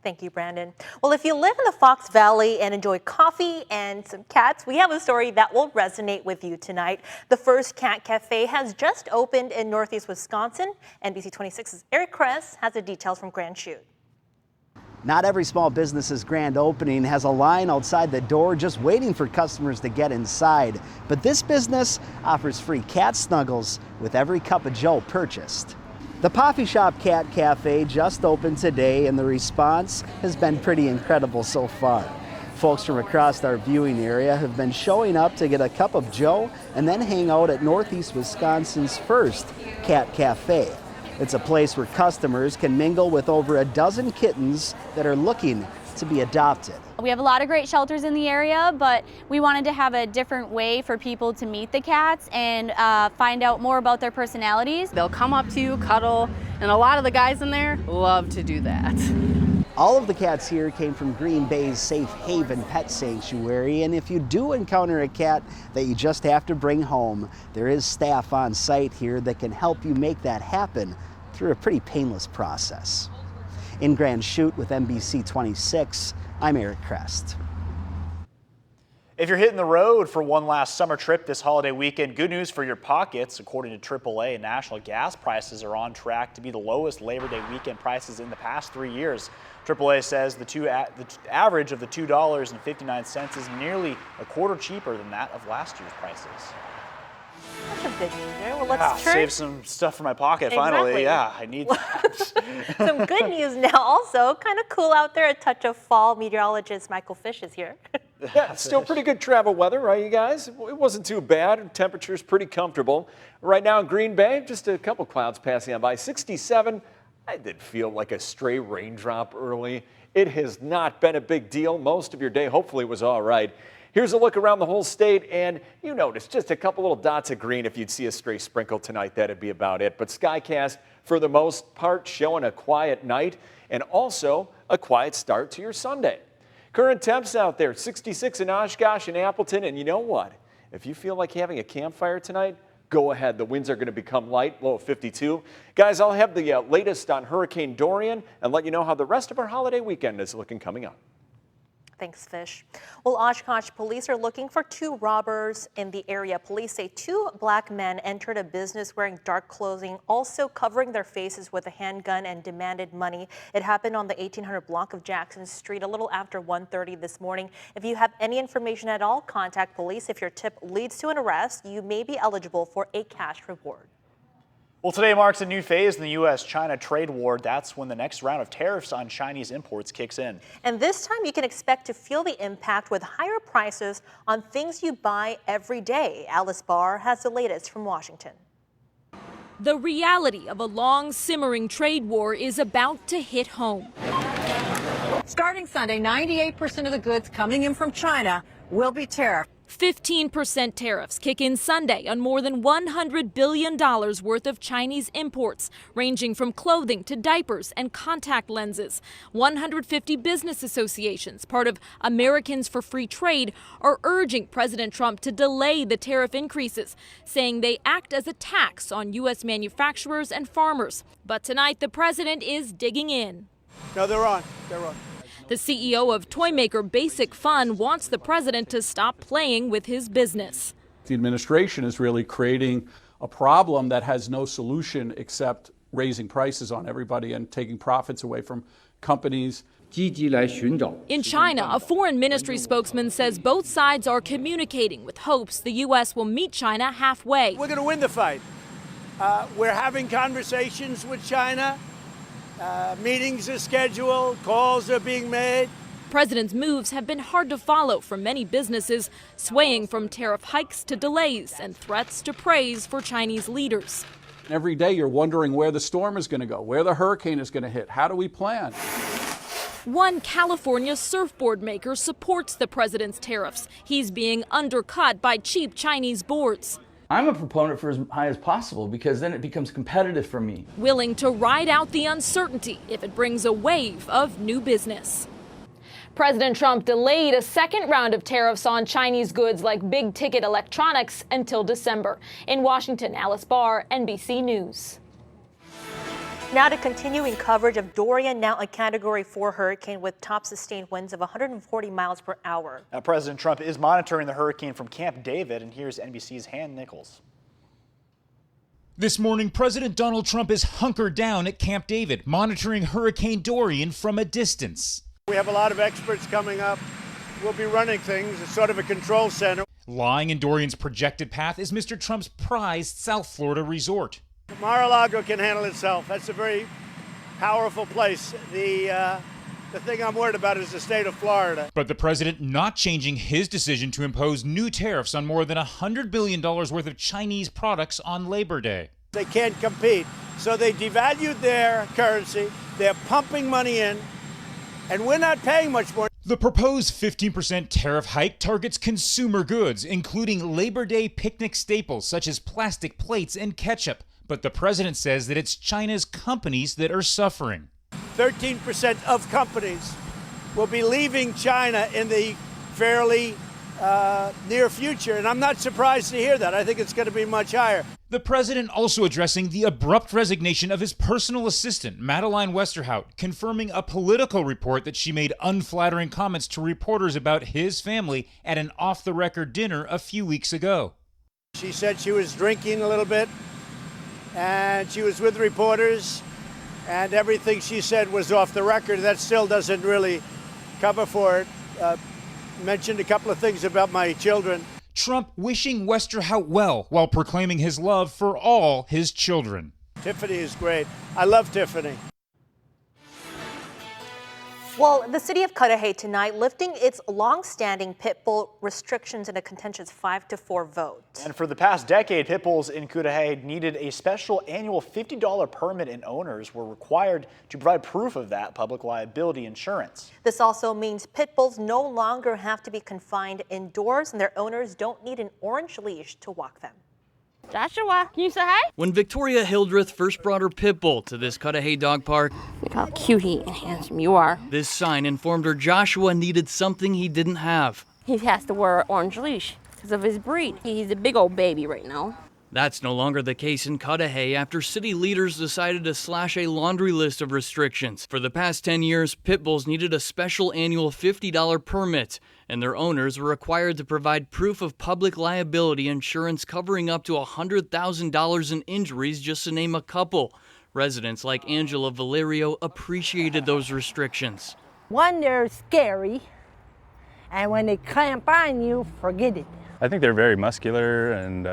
Thank you, Brandon. Well, if you live in the Fox Valley and enjoy coffee and some cats, we have a story that will resonate with you tonight. The first cat cafe has just opened in Northeast Wisconsin. NBC 26's Eric Crest has the details from Grand Chute. Not every small business's grand opening has a line outside the door just waiting for customers to get inside. But this business offers free cat snuggles with every cup of joe purchased. The Poffy Shop Cat Cafe just opened today, and the response has been pretty incredible so far. Folks from across our viewing area have been showing up to get a cup of joe and then hang out at Northeast Wisconsin's first Cat Cafe. It's a place where customers can mingle with over a dozen kittens that are looking to be adopted. We have a lot of great shelters in the area, but we wanted to have a different way for people to meet the cats and find out more about their personalities. They'll come up to you, cuddle, and a lot of the guys in there love to do that. All of the cats here came from Green Bay's Safe Haven Pet Sanctuary, and if you do encounter a cat that you just have to bring home, there is staff on site here that can help you make that happen through a pretty painless process. In Grand Chute with NBC 26, I'm Eric Crest. If you're hitting the road for one last summer trip this holiday weekend, good news for your pockets. According to AAA, national gas prices are on track to be the lowest Labor Day weekend prices in the past 3 years. AAA says the average of the $2.59 is nearly a quarter cheaper than that of last year's prices. That's a good news there. Well, let's save some stuff for my pocket finally. Yeah, I need that. Some good news now also. Kind of cool out there. A touch of fall. Meteorologist Michael Fish is here. Yeah, it's still pretty good travel weather, right, you guys? It wasn't too bad. Temperature's pretty comfortable. Right now in Green Bay, just a couple clouds passing on by. 67. I did feel like a stray raindrop early. It has not been a big deal. Most of your day hopefully was all right. Here's a look around the whole state, and you notice just a couple little dots of green. If you'd see a stray sprinkle tonight, that'd be about it. But Skycast, for the most part, showing a quiet night and also a quiet start to your Sunday. Current temps out there, 66 in Oshkosh and Appleton, and you know what? If you feel like having a campfire tonight, go ahead. The winds are going to become light, low of 52. Guys, I'll have the latest on Hurricane Dorian and let you know how the rest of our holiday weekend is looking coming up. Thanks, Fish. Well, Oshkosh police are looking for 2 robbers in the area. Police say 2 black men entered a business wearing dark clothing, also covering their faces with a handgun, and demanded money. It happened on the 1800 block of Jackson Street a little after 1:30 this morning. If you have any information at all, contact police. If your tip leads to an arrest, you may be eligible for a cash reward. Well, today marks a new phase in the U.S.-China trade war. That's when the next round of tariffs on Chinese imports kicks in. And this time you can expect to feel the impact with higher prices on things you buy every day. Alice Barr has the latest from Washington. The reality of a long simmering trade war is about to hit home. Starting Sunday, 98% of the goods coming in from China will be tariffed. 15% tariffs kick in Sunday on more than $100 billion worth of Chinese imports, ranging from clothing to diapers and contact lenses. 150 business associations, part of Americans for Free Trade, are urging President Trump to delay the tariff increases, saying they act as a tax on U.S. manufacturers and farmers. But tonight, the president is digging in. No, they're on. They're on. The CEO of toymaker Basic Fun wants the president to stop playing with his business. The administration is really creating a problem that has no solution except raising prices on everybody and taking profits away from companies. In China, a foreign ministry spokesman says both sides are communicating with hopes the U.S. will meet China halfway. We're going to win the fight. We're having conversations with China. Meetings are scheduled, calls are being made. President's moves have been hard to follow for many businesses, swaying from tariff hikes to delays and threats to praise for Chinese leaders. Every day you're wondering where the storm is going to go, where the hurricane is going to hit. How do we plan? One California surfboard maker supports the president's tariffs. He's being undercut by cheap Chinese boards. I'm a proponent for as high as possible because then it becomes competitive for me. Willing to ride out the uncertainty if it brings a wave of new business. President Trump delayed a second round of tariffs on Chinese goods like big-ticket electronics until December. In Washington, Alice Barr, NBC News. Now to continuing coverage of Dorian, now a Category 4 hurricane with top sustained winds of 140 miles per hour. Now, President Trump is monitoring the hurricane from Camp David, and here's NBC's Han Nichols. This morning, President Donald Trump is hunkered down at Camp David, monitoring Hurricane Dorian from a distance. We have a lot of experts coming up. We'll be running things. It's sort of a control center. Lying in Dorian's projected path is Mr. Trump's prized South Florida resort. Mar-a-Lago can handle itself. That's a very powerful place. The thing I'm worried about is the state of Florida. But the president not changing his decision to impose new tariffs on more than $100 billion worth of Chinese products on Labor Day. They can't compete. So they devalued their currency. They're pumping money in, and we're not paying much more. The proposed 15% tariff hike targets consumer goods, including Labor Day picnic staples such as plastic plates and ketchup. But the president says that it's China's companies that are suffering. 13% of companies will be leaving China in the fairly near future, and I'm not surprised to hear that. I think it's going to be much higher. The president also addressing the abrupt resignation of his personal assistant, Madeleine Westerhout, confirming a Politico report that she made unflattering comments to reporters about his family at an off-the-record dinner a few weeks ago. She said she was drinking a little bit, and she was with reporters, and everything she said was off the record. That still doesn't really cover for it. Mentioned a couple of things about my children. Trump wishing Westerhout well while proclaiming his love for all his children. Tiffany is great. I love Tiffany. Well, the city of Cudahy tonight lifting its long-standing pit bull restrictions in a contentious 5-4 vote. And for the past decade, pit bulls in Cudahy needed a special annual $50 permit, and owners were required to provide proof of that public liability insurance. This also means pit bulls no longer have to be confined indoors, and their owners don't need an orange leash to walk them. Joshua, can you say hi? When Victoria Hildreth first brought her pit bull to this Cudahy dog park, look how cutie and handsome you are. This sign informed her Joshua needed something he didn't have. He has to wear an orange leash because of his breed. He's a big old baby right now. That's no longer the case in Cudahy after city leaders decided to slash a laundry list of restrictions. For the past 10 years, pit bulls needed a special annual $50 permit, and their owners were required to provide proof of public liability insurance covering up to $100,000 in injuries, just to name a couple. Residents like Angela Valerio appreciated those restrictions. One, they're scary, and when they clamp on you, forget it. I think they're very muscular and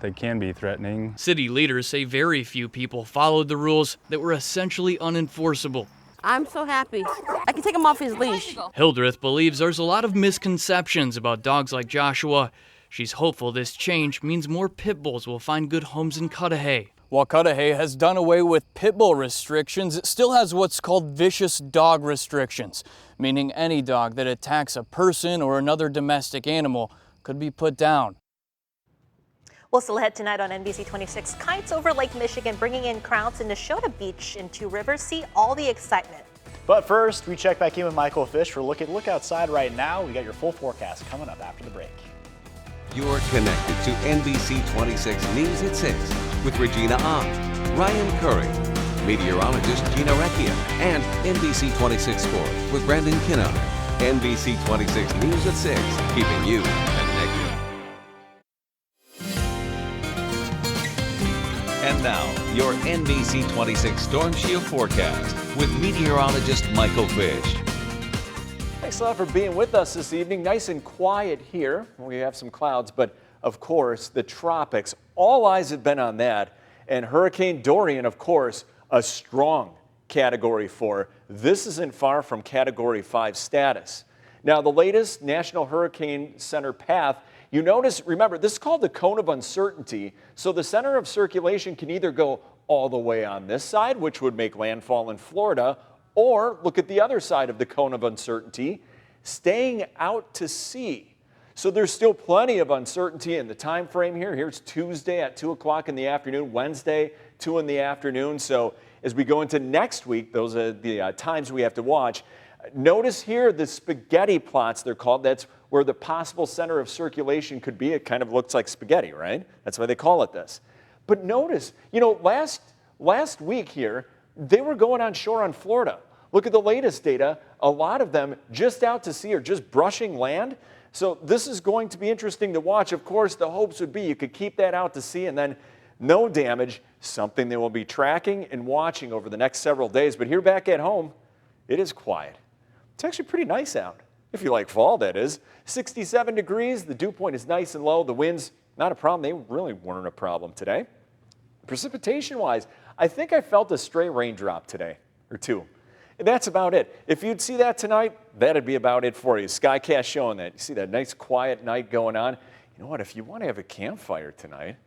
they can be threatening. City leaders say very few people followed the rules that were essentially unenforceable. I'm so happy. I can take him off his leash. Hildreth believes there's a lot of misconceptions about dogs like Joshua. She's hopeful this change means more pit bulls will find good homes in Cudahy. While Cudahy has done away with pit bull restrictions, it still has what's called vicious dog restrictions, meaning any dog that attacks a person or another domestic animal could be put down. We'll still ahead tonight on NBC 26. Kites over Lake Michigan, bringing in crowds in Neshota Beach in Two Rivers. See all the excitement. But first, we check back in with Michael Fish for a look outside right now. We got your full forecast coming up after the break. You're connected to NBC 26 News at 6 with Regina Ong, Ryan Curry, meteorologist Gina Recchia, and NBC 26 Sports with Brandon Kinnock. NBC 26 News at 6, keeping you connected. And now, your NBC 26 Storm Shield forecast with meteorologist Michael Fish. Thanks a lot for being with us this evening. Nice and quiet here. We have some clouds, but of course, the tropics. All eyes have been on that. And Hurricane Dorian, of course, a strong Category 4. This isn't far from Category 5 status. Now, the latest National Hurricane Center path, you notice, remember, this is called the cone of uncertainty. So the center of circulation can either go all the way on this side, which would make landfall in Florida, or look at the other side of the cone of uncertainty, staying out to sea. So there's still plenty of uncertainty in the time frame here. Here's Tuesday at 2 o'clock in the afternoon, Wednesday, 2 in the afternoon. So as we go into next week, those are the times we have to watch. Notice here the spaghetti plots, they're called. That's where the possible center of circulation could be. It kind of looks like spaghetti, right? That's why they call it this. But notice, you know, last week here, they were going on shore on Florida. Look at the latest data. A lot of them just out to sea or just brushing land. So this is going to be interesting to watch. Of course, the hopes would be you could keep that out to sea and then no damage, something they will be tracking and watching over the next several days. But here back at home, it is quiet. It's actually pretty nice out, if you like fall, that is. 67 degrees, the dew point is nice and low. The winds, not a problem. They really weren't a problem today. Precipitation-wise, I think I felt a stray raindrop today, or two. And that's about it. If you'd see that tonight, that'd be about it for you. Skycast showing that. You see that nice quiet night going on. You know what, if you want to have a campfire tonight,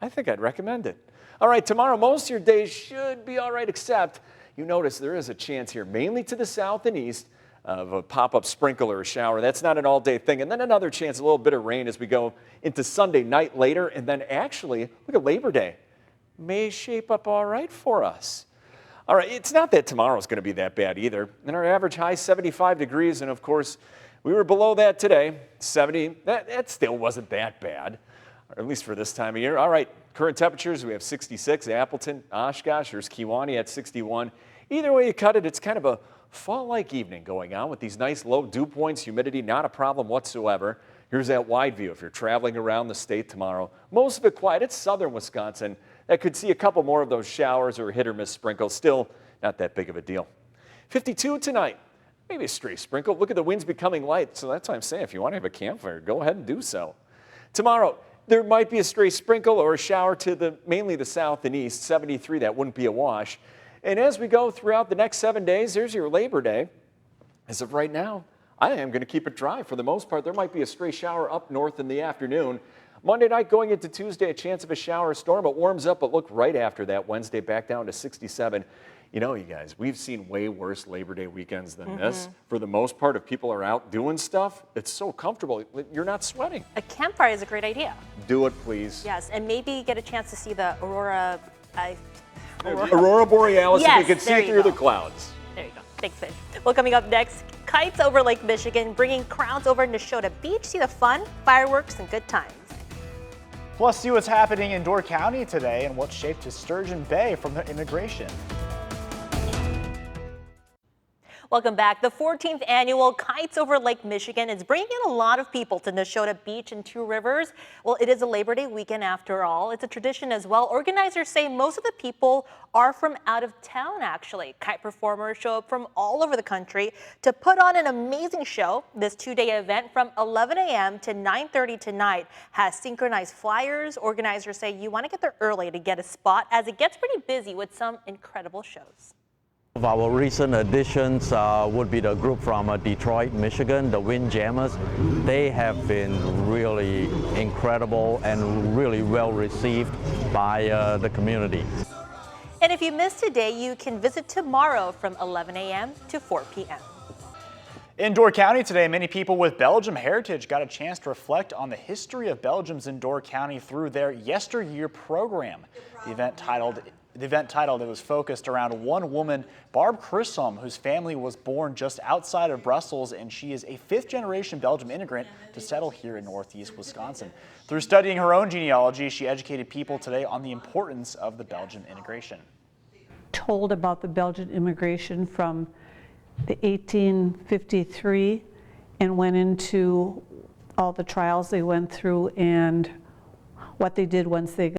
I think I'd recommend it. All right, tomorrow, most of your days should be all right, except you notice there is a chance here, mainly to the south and east, of a pop-up sprinkle or a shower. That's not an all-day thing. And then another chance, a little bit of rain as we go into Sunday night later. And then actually, look at Labor Day. May shape up all right for us. All right, it's not that tomorrow's going to be that bad either. And our average high, 75 degrees. And of course, we were below that today, 70. That still wasn't that bad, or at least for this time of year. All right, current temperatures, we have 66, Appleton, Oshkosh, there's Kewanee at 61. Either way you cut it, it's kind of a fall-like evening going on with these nice low dew points, humidity, not a problem whatsoever. Here's that wide view if you're traveling around the state tomorrow. Most of it quiet. It's southern Wisconsin. That could see a couple more of those showers or hit or miss sprinkles. Still not that big of a deal. 52 tonight. Maybe a stray sprinkle. Look at the winds becoming light. So that's why I'm saying if you want to have a campfire, go ahead and do so. Tomorrow, there might be a stray sprinkle or a shower to mainly the south and east. 73, that wouldn't be a wash. And as we go throughout the next 7 days, here's your Labor Day. As of right now, I am going to keep it dry for the most part. There might be a stray shower up north in the afternoon. Monday night going into Tuesday, a chance of a shower or storm. It warms up, but look right after that. Wednesday back down to 67. You know, you guys, we've seen way worse Labor Day weekends than this. For the most part, if people are out doing stuff, it's so comfortable. You're not sweating. A campfire is a great idea. Do it, please. Yes, and maybe get a chance to see the Aurora Borealis, yes, if you can see through the clouds. There you go. Thanks, Fish. Well, coming up next, kites over Lake Michigan, bringing crowds over Neshota Beach. See the fun, fireworks, and good times. Plus, see what's happening in Door County today and what shape to Sturgeon Bay from the integration. Welcome back. The 14th annual Kites Over Lake Michigan is bringing in a lot of people to Neshota Beach and Two Rivers. Well, it is a Labor Day weekend after all. It's a tradition as well. Organizers say most of the people are from out of town, actually. Kite performers show up from all over the country to put on an amazing show. This two-day event from 11 a.m. to 9:30 tonight has synchronized flyers. Organizers say you want to get there early to get a spot as it gets pretty busy with some incredible shows. Our recent additions would be the group from Detroit, Michigan, the Windjammers. They have been really incredible and really well received by the community. And if you missed today, you can visit tomorrow from 11 a.m. to 4 p.m. In Door County today, many people with Belgium heritage got a chance to reflect on the history of Belgians in Door County through their Yesteryear program. The event titled it was focused around one woman, Barb Crissom, whose family was born just outside of Brussels, and she is a fifth-generation Belgian immigrant to settle here in northeast Wisconsin. Through studying her own genealogy, she educated people today on the importance of the Belgian integration. Told about the Belgian immigration from the 1853 and went into all the trials they went through and what they did once they got